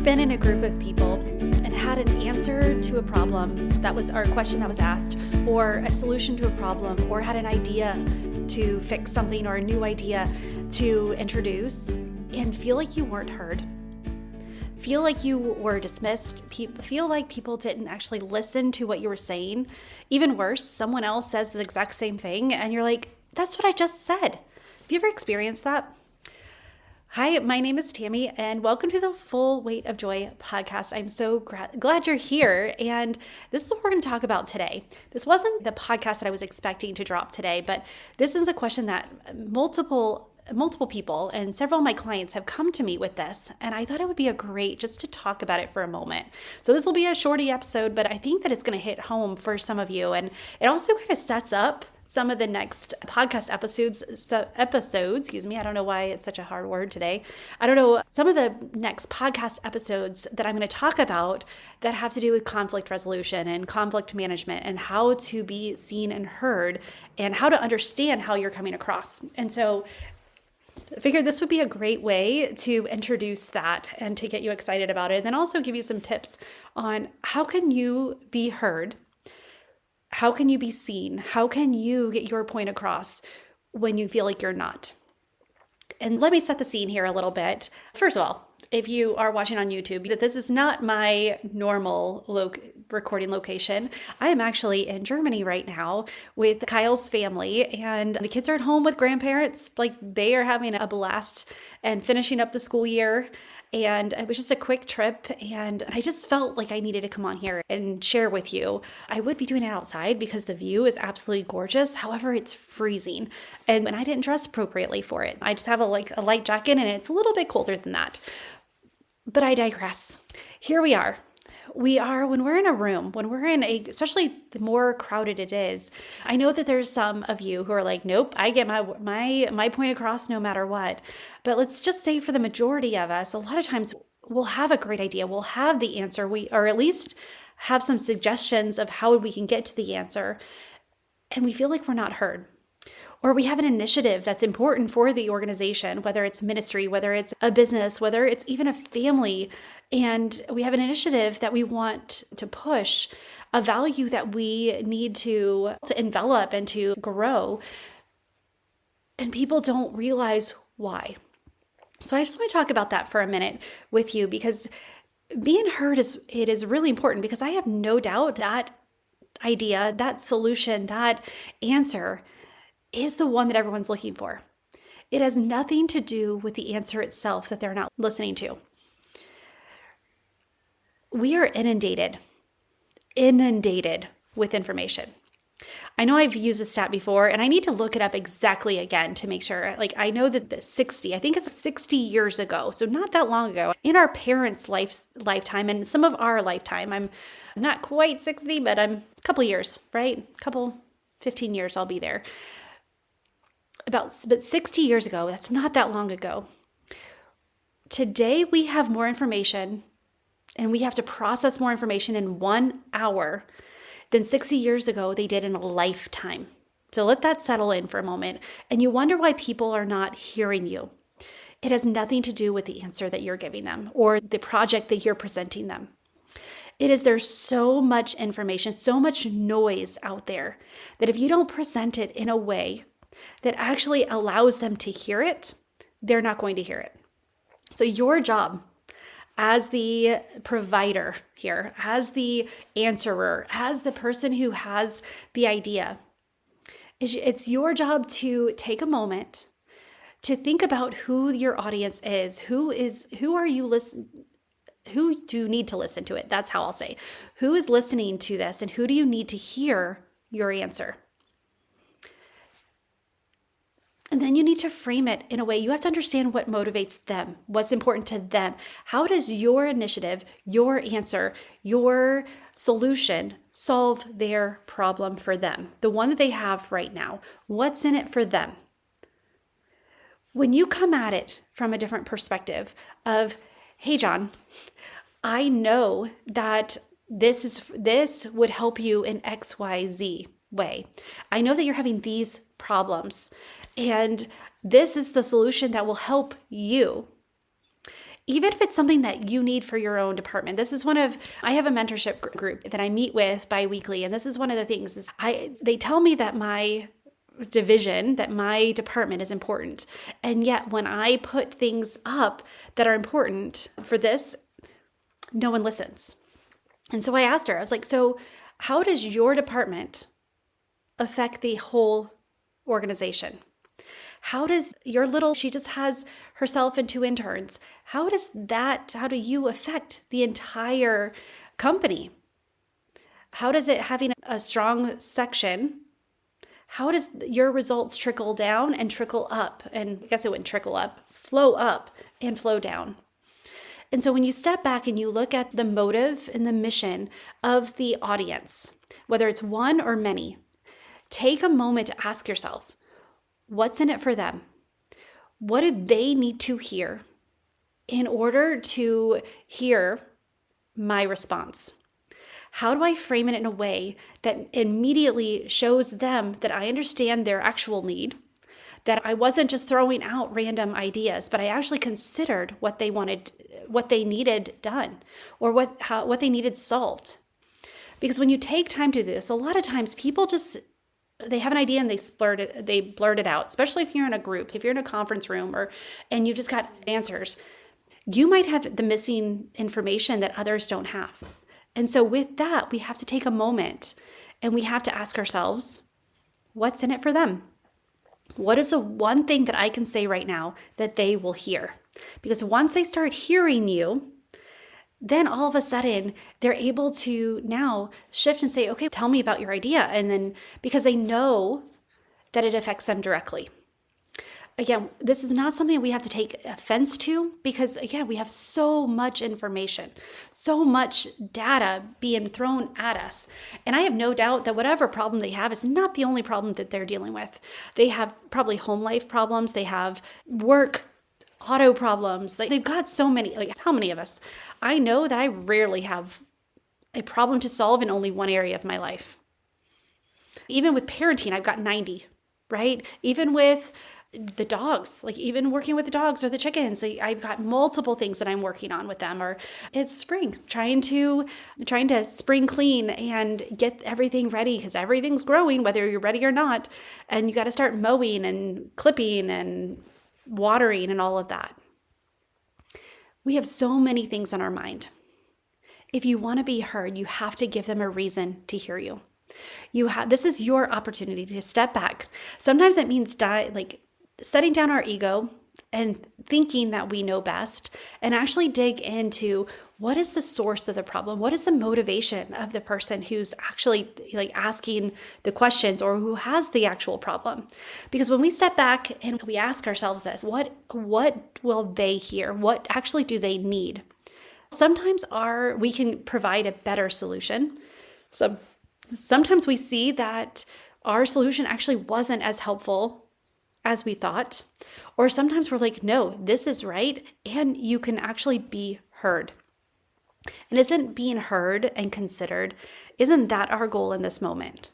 been in a group of people and had an answer to a problem or a question that was asked, or a solution to a problem, or had an idea to fix something, or a new idea to introduce, and feel like you weren't heard? Feel like you were dismissed? Feel like people didn't actually listen to what you were saying? Even worse, someone else says the exact same thing, and you're like, that's what I just said. Have you ever experienced that? Hi, my name is Tami, and welcome to the Full Weight of Joy podcast. I'm so glad you're here, and this is what we're going to talk about today. This wasn't the podcast that I was expecting to drop today, but this is a question that multiple people and several of my clients have come to me with this, and I thought it would be a great just to talk about it for a moment. So this will be a shorty episode, but I think that it's going to hit home for some of you, and it also kind of sets up some of the next podcast episodes, I don't know why it's such a hard word today. I don't know, some of the next podcast episodes that I'm going to talk about that have to do with conflict resolution and conflict management and how to be seen and heard and how to understand how you're coming across. And so I figured this would be a great way to introduce that and to get you excited about it. And then also give you some tips on how can you be heard. How can you be seen? How can you get your point across when you feel like you're not? And let me set the scene here a little bit. First of all, if you are watching on YouTube, that this is not my normal recording location. I am actually in Germany right now with Kyle's family, and the kids are at home with grandparents. Like, they are having a blast and finishing up the school year. And it was just a quick trip, and I just felt like I needed to come on here and share with you. I would be doing it outside because the view is absolutely gorgeous. However, it's freezing, and I didn't dress appropriately for it. I just have a light jacket, and it's a little bit colder than that. But I digress. Here we are. When we're in a room, especially the more crowded it is, I know that there's some of you who are like, nope, I get my point across no matter what. But let's just say for the majority of us, a lot of times we'll have a great idea. We'll have the answer, or at least have some suggestions of how we can get to the answer. And we feel like we're not heard. Or we have an initiative that's important for the organization, whether it's ministry, whether it's a business, whether it's even a family. And we have an initiative that we want to push, a value that we need to envelop and to grow. And people don't realize why. So I just want to talk about that for a minute with you, because being heard is really important, because I have no doubt that idea, that solution, that answer is the one that everyone's looking for. It has nothing to do with the answer itself that they're not listening to. We are inundated with information. I know I've used this stat before, and I need to look it up exactly again to make sure. Like, I know that I think it's 60 years ago, so not that long ago, in our parents' lifetime and some of our lifetime. I'm not quite 60, but I'm a couple years, right? 15 years I'll be there. But 60 years ago, that's not that long ago. Today, we have more information, and we have to process more information in 1 hour than 60 years ago they did in a lifetime. So let that settle in for a moment. And you wonder why people are not hearing you. It has nothing to do with the answer that you're giving them or the project that you're presenting them. There's so much information, so much noise out there, that if you don't present it in a way that actually allows them to hear it, they're not going to hear it. So your job as the provider here, as the answerer, as the person who has the idea, it's your job to take a moment to think about who your audience is. Who do you need to listen to it? That's how I'll say. Who is listening to this, and who do you need to hear your answer? And then you need to frame it in a way. You have to understand what motivates them, what's important to them. How does your initiative, your answer, your solution solve their problem for them? The one that they have right now. What's in it for them? When you come at it from a different perspective of, hey, John, I know that this would help you in XYZ way. I know that you're having these problems, and this is the solution that will help you. even if it's something that you need for your own department. I have a mentorship group that I meet with bi-weekly, and this is one of the things is they tell me that my division, that my department is important. And yet when I put things up that are important for this, no one listens. And so I asked her, I was like, so how does your department affect the whole organization? How does she just has herself and 2 interns. How do you affect the entire company? How does it having a strong section, how does your results trickle down and trickle up? And I guess it wouldn't trickle up, flow up and flow down. And so when you step back and you look at the motive and the mission of the audience, whether it's one or many, take a moment to ask yourself, what's in it for them? What do they need to hear in order to hear my response? How do I frame it in a way that immediately shows them that I understand their actual need, that I wasn't just throwing out random ideas, but I actually considered what they wanted, what they needed done, or what they needed solved? Because when you take time to do this, a lot of times people they have an idea and they blurt it out, especially if you're in a group, if you're in a conference room and you've just got answers, you might have the missing information that others don't have. And so with that, we have to take a moment and we have to ask ourselves, what's in it for them? What is the one thing that I can say right now that they will hear? Because once they start hearing you, then all of a sudden they're able to now shift and say, okay, tell me about your idea. And then because they know that it affects them directly. Again, this is not something we have to take offense to because, again, we have so much information, so much data being thrown at us. And I have no doubt that whatever problem they have is not the only problem that they're dealing with. They have probably home life problems. They have work, auto problems. They've got so many, how many of us? I know that I rarely have a problem to solve in only one area of my life. Even with parenting, I've got 90, right? Even with the dogs, even working with the dogs or the chickens, I've got multiple things that I'm working on with them. Or it's spring, trying to spring clean and get everything ready because everything's growing, whether you're ready or not. And you got to start mowing and clipping and watering and all of that. We have so many things on our mind. If you want to be heard, you have to give them a reason to hear you. This is your opportunity to step back. Sometimes it means setting down our ego and thinking that we know best and actually dig into what is the source of the problem? What is the motivation of the person who's actually asking the questions or who has the actual problem? Because when we step back and we ask ourselves this, what will they hear? What actually do they need? Sometimes we can provide a better solution. Sometimes we see that our solution actually wasn't as helpful as we thought. Or sometimes we're like, no, this is right. And you can actually be heard. And isn't being heard and considered, isn't that our goal in this moment?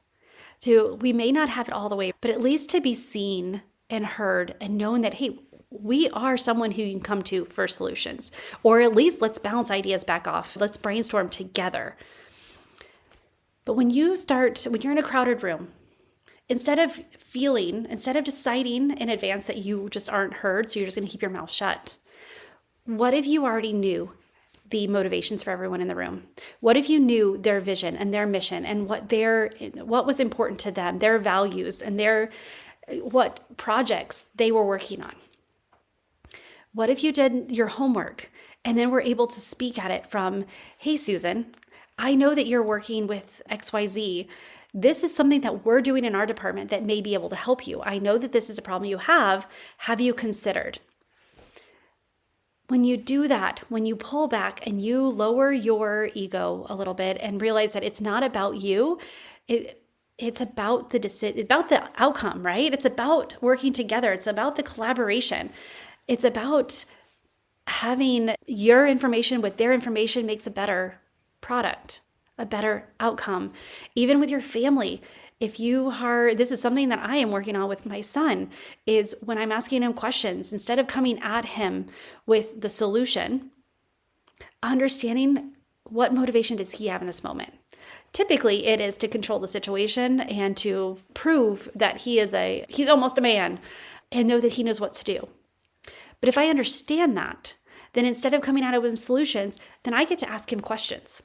We may not have it all the way, but at least to be seen and heard and knowing that, hey, we are someone who you can come to for solutions. Or at least let's bounce ideas back off. Let's brainstorm together. But when you're in a crowded room, instead of deciding in advance that you just aren't heard, so you're just going to keep your mouth shut, what if you already knew the motivations for everyone in the room? What if you knew their vision and their mission and what was important to them, their values and what projects they were working on? What if you did your homework and then were able to speak at it from, hey, Susan, I know that you're working with XYZ. This is something that we're doing in our department that may be able to help you. I know that this is a problem you have. Have you considered? When you do that, when you pull back and you lower your ego a little bit and realize that it's not about you, it's about the outcome, right? It's about working together. It's about the collaboration. It's about having your information with their information makes a better product, a better outcome. Even with your family, This is something that I am working on with my son, is when I'm asking him questions, instead of coming at him with the solution, understanding what motivation does he have in this moment. Typically, it is to control the situation and to prove that he's almost a man and know that he knows what to do. But if I understand that, then instead of coming out with solutions, then I get to ask him questions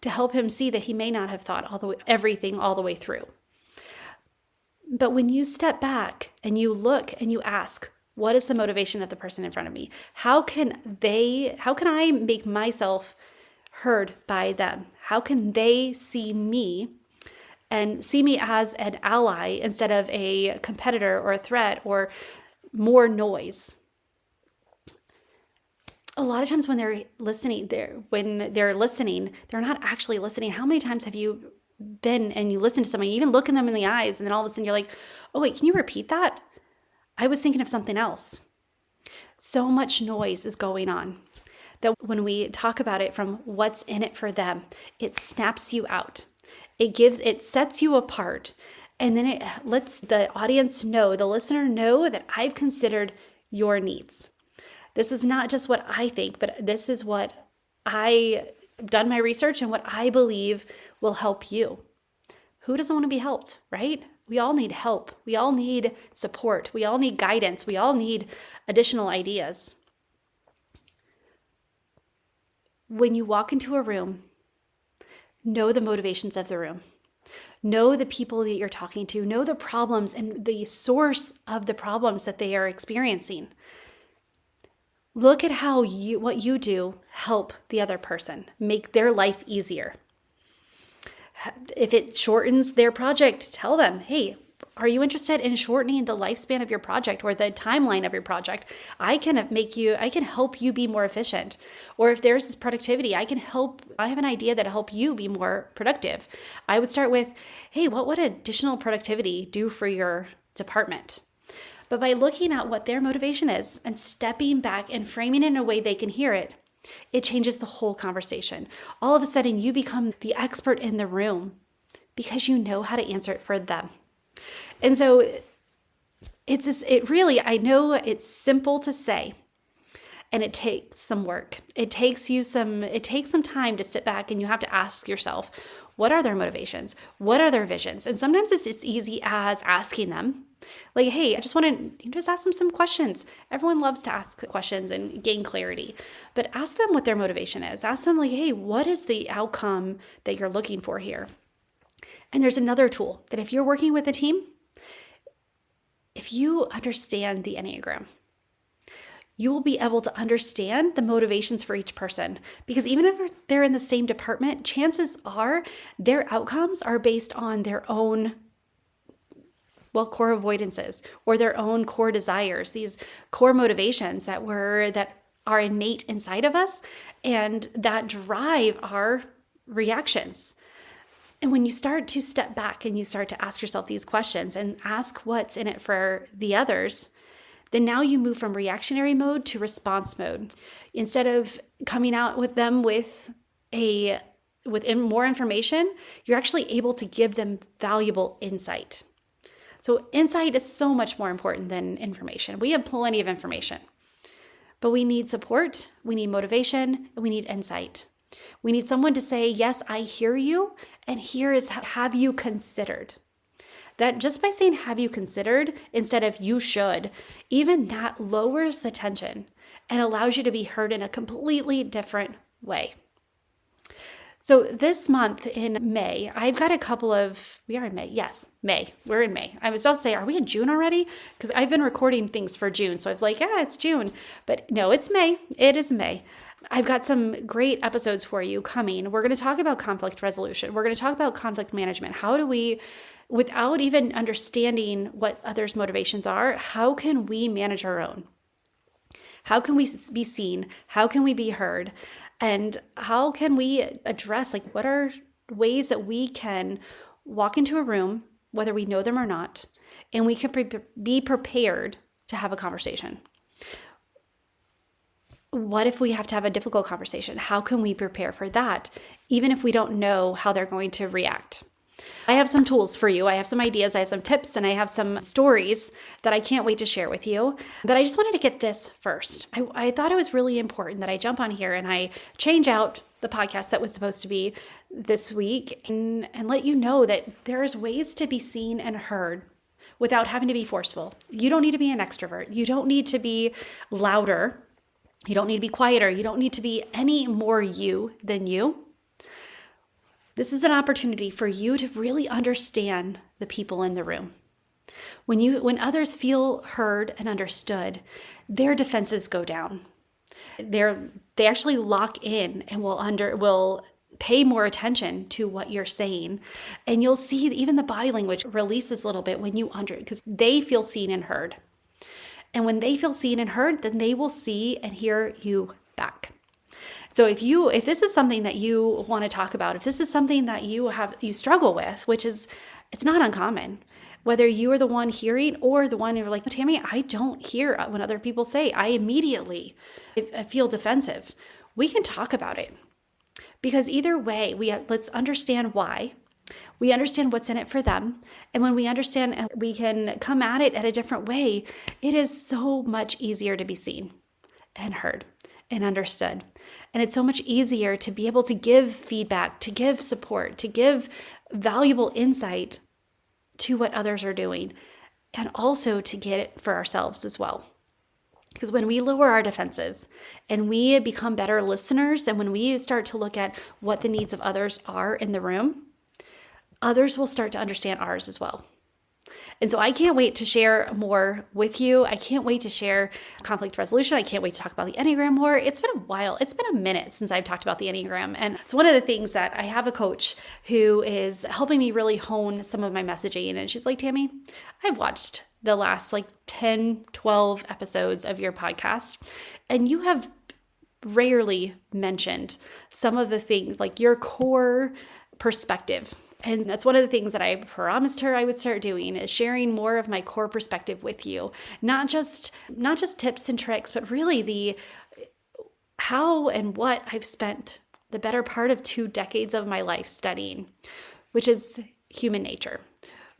to help him see that he may not have thought everything all the way through. But when you step back and you look and you ask, what is the motivation of the person in front of me? How can I make myself heard by them? How can they see me and see me as an ally instead of a competitor or a threat or more noise? A lot of times when they're listening, they're not actually listening. How many times have you been and you listen to somebody, you even look in them in the eyes, and then all of a sudden you're like, oh wait, can you repeat that? I was thinking of something else. So much noise is going on that when we talk about it from what's in it for them, it snaps you out. It sets you apart. And then it lets the audience know, the listener know, that I've considered your needs. This is not just what I think, but this is what I've done my research and what I believe will help you. Who doesn't want to be helped, right? We all need help. We all need support. We all need guidance. We all need additional ideas. When you walk into a room, know the motivations of the room. Know the people that you're talking to. Know the problems and the source of the problems that they are experiencing. Look at how what you do help the other person, make their life easier. If it shortens their project, tell them, hey, are you interested in shortening the lifespan of your project or the timeline of your project? I can help you be more efficient. Or if there's productivity, I have an idea that'll help you be more productive. I would start with, hey, what would additional productivity do for your department? But by looking at what their motivation is and stepping back and framing it in a way they can hear it, it changes the whole conversation. All of a sudden, you become the expert in the room because you know how to answer it for them. And so I know it's simple to say, and it takes some work. It takes some time to sit back, and you have to ask yourself, what are their motivations? What are their visions? And sometimes it's as easy as asking them, like, hey, I just want to just ask them some questions. Everyone loves to ask questions and gain clarity, but ask them what their motivation is. Ask them, like, hey, what is the outcome that you're looking for here? And there's another tool that if you're working with a team, if you understand the Enneagram, you will be able to understand the motivations for each person. Because even if they're in the same department, chances are their outcomes are based on their own core avoidances or their own core desires, these core motivations that are innate inside of us and that drive our reactions. And when you start to step back and you start to ask yourself these questions and ask what's in it for the others, then now you move from reactionary mode to response mode. Instead of coming out with them with more information, you're actually able to give them valuable insight. So insight is so much more important than information. We have plenty of information, but we need support, we need motivation, and we need insight. We need someone to say, yes, I hear you, and here is have you considered? That just by saying have you considered instead of you should, even that lowers the tension and allows you to be heard in a completely different way. So this month in May, I've got we are in May. Yes, May. We're in May. I was about to say, are we in June already? Because I've been recording things for June. So I was like, yeah, it's June. But no, it's May. It is May. I've got some great episodes for you coming. We're going to talk about conflict resolution. We're going to talk about conflict management. How do we, without even understanding what others' motivations are, how can we manage our own? How can we be seen? How can we be heard? And how can we address, what are ways that we can walk into a room, whether we know them or not, and we can be prepared to have a conversation? What if we have to have a difficult conversation? How can we prepare for that, even if we don't know how they're going to react? I have some tools for you. I have some ideas, I have some tips, and I have some stories that I can't wait to share with you. But I just wanted to get this first. I thought it was really important that I jump on here and I change out the podcast that was supposed to be this week and let you know that there's ways to be seen and heard without having to be forceful. You don't need to be an extrovert. You don't need to be louder. You don't need to be quieter. You don't need to be any more you than you. This is an opportunity for you to really understand the people in the room. When others feel heard and understood, their defenses go down. They actually lock in and will pay more attention to what you're saying. And you'll see even the body language releases a little bit when you because they feel seen and heard. And when they feel seen and heard, then they will see and hear you back. So if this is something that you want to talk about, if this is something that you struggle with, which is, it's not uncommon, whether you are the one hearing or the one who're like, Tami, I don't hear when other people say, I immediately feel defensive. We can talk about it because either way, let's understand why. We understand what's in it for them. And when we understand and we can come at it at a different way, it is so much easier to be seen and heard and understood. And it's so much easier to be able to give feedback, to give support, to give valuable insight to what others are doing, and also to get it for ourselves as well. Because when we lower our defenses and we become better listeners, and when we start to look at what the needs of others are in the room, others will start to understand ours as well. And so I can't wait to share more with you. I can't wait to share conflict resolution. I can't wait to talk about the Enneagram more. It's been a while. It's been a minute since I've talked about the Enneagram. And it's one of the things that I have a coach who is helping me really hone some of my messaging. And she's like, Tami, I've watched the last 10, 12 episodes of your podcast, and you have rarely mentioned some of the things, like your core perspective. And that's one of the things that I promised her I would start doing, is sharing more of my core perspective with you. Not just tips and tricks, but really the how and what I've spent the better part of 2 decades of my life studying, which is human nature.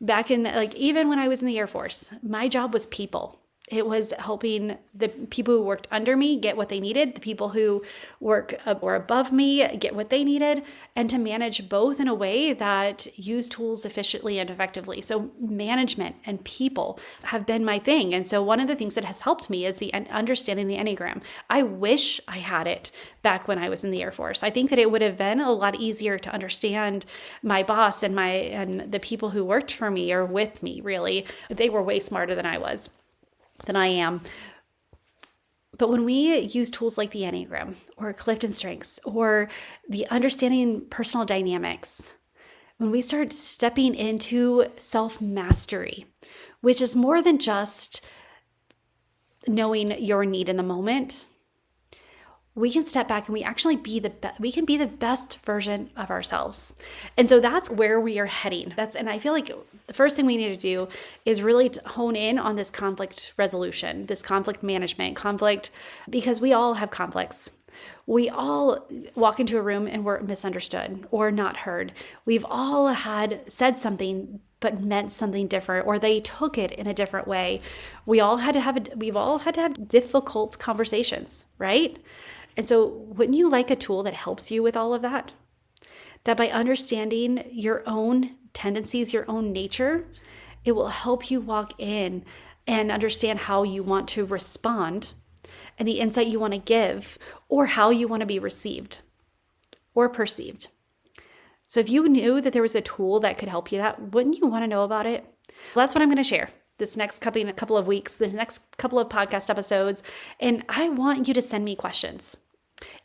Back in, even when I was in the Air Force, my job was people. It was helping the people who worked under me get what they needed, the people who work or above me get what they needed, and to manage both in a way that used tools efficiently and effectively. So management and people have been my thing. And so one of the things that has helped me is the understanding the Enneagram. I wish I had it back when I was in the Air Force. I think that it would have been a lot easier to understand my boss and the people who worked for me or with me, really. They were way smarter than I am. But when we use tools like the Enneagram or Clifton Strengths or the understanding personal dynamics, when we start stepping into self-mastery, which is more than just knowing your need in the moment, we can step back and we actually we can be the best version of ourselves. And so that's where we are heading. And I feel like the first thing we need to do is really to hone in on this conflict resolution, this conflict management, because we all have conflicts. We all walk into a room and we're misunderstood or not heard. We've all said something but meant something different, or they took it in a different way. We've all had to have difficult conversations, right? And so wouldn't you like a tool that helps you with all of that? That by understanding your own tendencies, your own nature, it will help you walk in and understand how you want to respond and the insight you want to give, or how you want to be received or perceived. So if you knew that there was a tool that could help you, wouldn't you want to know about it? Well, that's what I'm going to share this next couple of weeks, the next couple of podcast episodes. And I want you to send me questions.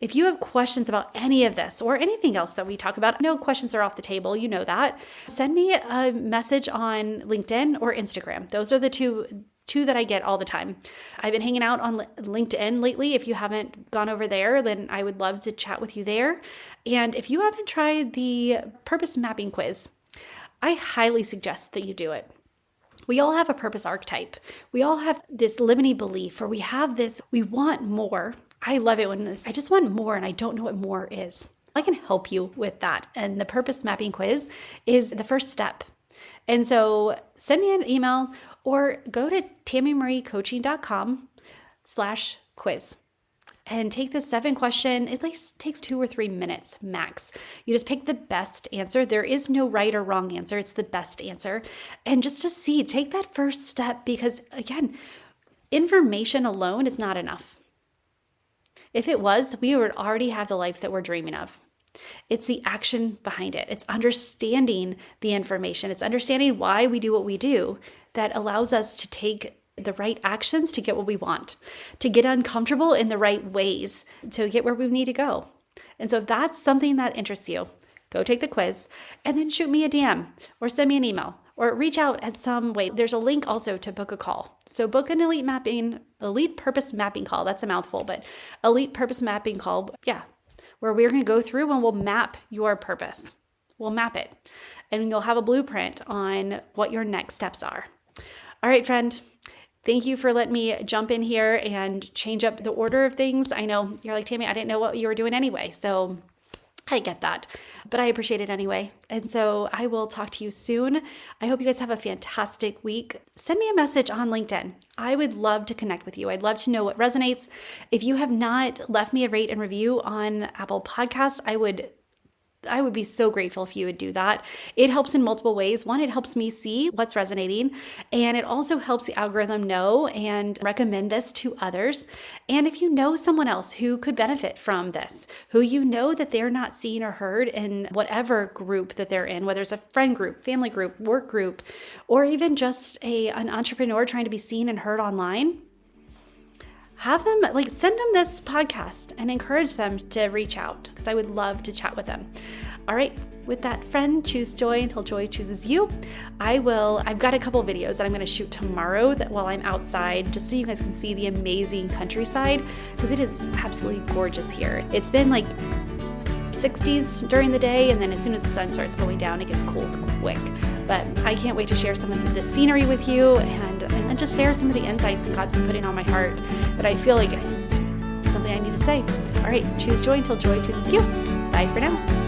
If you have questions about any of this or anything else that we talk about, no questions are off the table. You know that. Send me a message on LinkedIn or Instagram. Those are the two that I get all the time. I've been hanging out on LinkedIn lately. If you haven't gone over there, then I would love to chat with you there. And if you haven't tried the Purpose Mapping Quiz, I highly suggest that you do it. We all have a purpose archetype. We all have this limiting belief, or we want more. I love it when I just want more and I don't know what more is. I can help you with that. And the purpose mapping quiz is the first step. And so send me an email or go to TamiMarieCoaching.com/quiz and take the 7-question. It takes 2 or 3 minutes max. You just pick the best answer. There is no right or wrong answer. It's the best answer. And just to see, take that first step, because again, information alone is not enough. If it was, we would already have the life that we're dreaming of. It's the action behind it. It's understanding the information. It's understanding why we do what we do that allows us to take the right actions to get what we want, to get uncomfortable in the right ways, to get where we need to go. And so if that's something that interests you, go take the quiz and then shoot me a DM or send me an email or reach out at some way. There's a link also to book a call. So book an elite purpose mapping call. That's a mouthful, but elite purpose mapping call. Yeah. Where we're going to go through and we'll map your purpose. We'll map it. And you'll have a blueprint on what your next steps are. All right, friend. Thank you for letting me jump in here and change up the order of things. I know you're like, Tami, I didn't know what you were doing anyway. So I get that, but I appreciate it anyway. And so I will talk to you soon. I hope you guys have a fantastic week. Send me a message on LinkedIn. I would love to connect with you. I'd love to know what resonates. If you have not left me a rate and review on Apple Podcasts, I would be so grateful if you would do that. It helps in multiple ways. One, it helps me see what's resonating, and it also helps the algorithm know and recommend this to others. And if you know someone else who could benefit from this, who you know that they're not seen or heard in whatever group that they're in, whether it's a friend group, family group, work group, or even just an entrepreneur trying to be seen and heard online, have them, send them this podcast and encourage them to reach out, because I would love to chat with them. All right. With that, friend, choose joy until joy chooses you. I've got a couple of videos that I'm going to shoot tomorrow while I'm outside, just so you guys can see the amazing countryside, because it is absolutely gorgeous here. It's been 60s during the day, and then as soon as the sun starts going down, it gets cold quick. But I can't wait to share some of the scenery with you and just share some of the insights that God's been putting on my heart that I feel like it's something I need to say. All right, choose joy until joy chooses you. Bye for now.